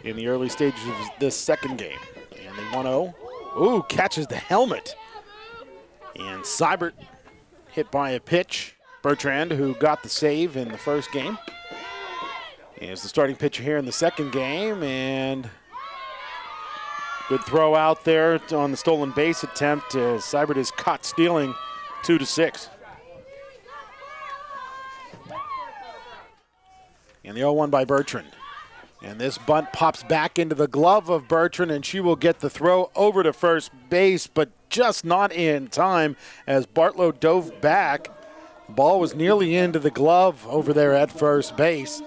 in the early stages of this second game. And they 1-0. Ooh, catches the helmet. And Seibert hit by a pitch. Bertrand, who got the save in the first game, is the starting pitcher here in the second game. And good throw out there on the stolen base attempt. Seibert is caught stealing 2-6. And the 0-1 by Bertrand. And this bunt pops back into the glove of Bertrand, and she will get the throw over to first base, but just not in time as Bartlow dove back. The ball was nearly into the glove over there at first base.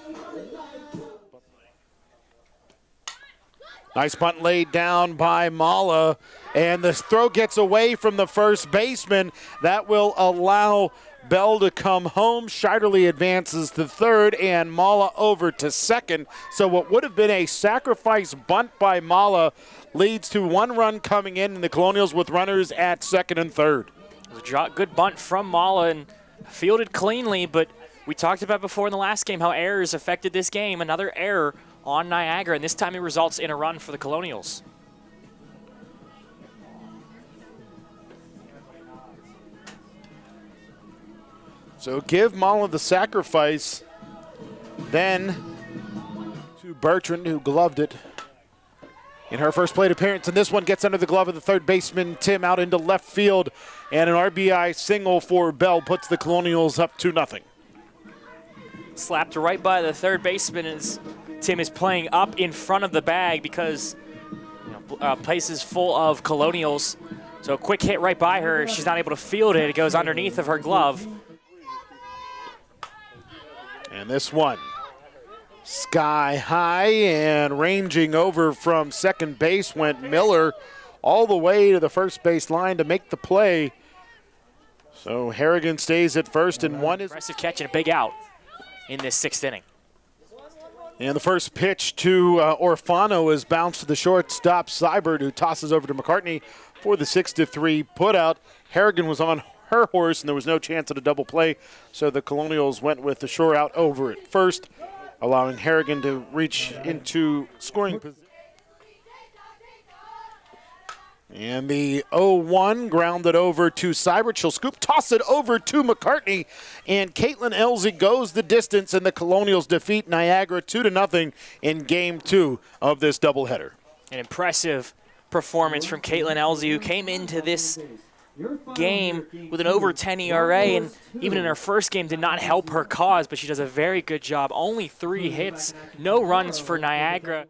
Nice bunt laid down by Mala, and the throw gets away from the first baseman. That will allow Bell to come home. Scheiderle advances to third, and Mala over to second. So what would have been a sacrifice bunt by Mala leads to one run coming in, and the Colonials with runners at second and third. It was a good bunt from Mala and fielded cleanly, but we talked about before in the last game how errors affected this game. Another error on Niagara, and this time it results in a run for the Colonials. So give Mala the sacrifice, then to Bertrand, who gloved it in her first plate appearance. And this one gets under the glove of the third baseman, Tim, out into left field. And an RBI single for Bell puts the Colonials up 2-0. Slapped right by the third baseman as Tim is playing up in front of the bag because place is full of Colonials. So a quick hit right by her. She's not able to field it. It goes underneath of her glove. And this one, sky high, and ranging over from second base went Miller all the way to the first base line to make the play. So Harrigan stays at first, and one is impressive catch and a big out in this sixth inning. And the first pitch to Orfano is bounced to the shortstop, Seibert, who tosses over to McCartney for the 6-3 putout. Harrigan was on her horse, and there was no chance at a double play, so the Colonials went with the shore out over at first, allowing Harrigan to reach into scoring position. And the 0-1 grounded over to Seibert. She'll scoop, toss it over to McCartney, and Caitlin Elsie goes the distance, and the Colonials defeat Niagara 2-0 in Game 2 of this doubleheader. An impressive performance from Caitlin Elsie, who came into this game with an over 10 ERA, and even in her first game did not help her cause, but she does a very good job. Only 3 hits, no runs for Niagara.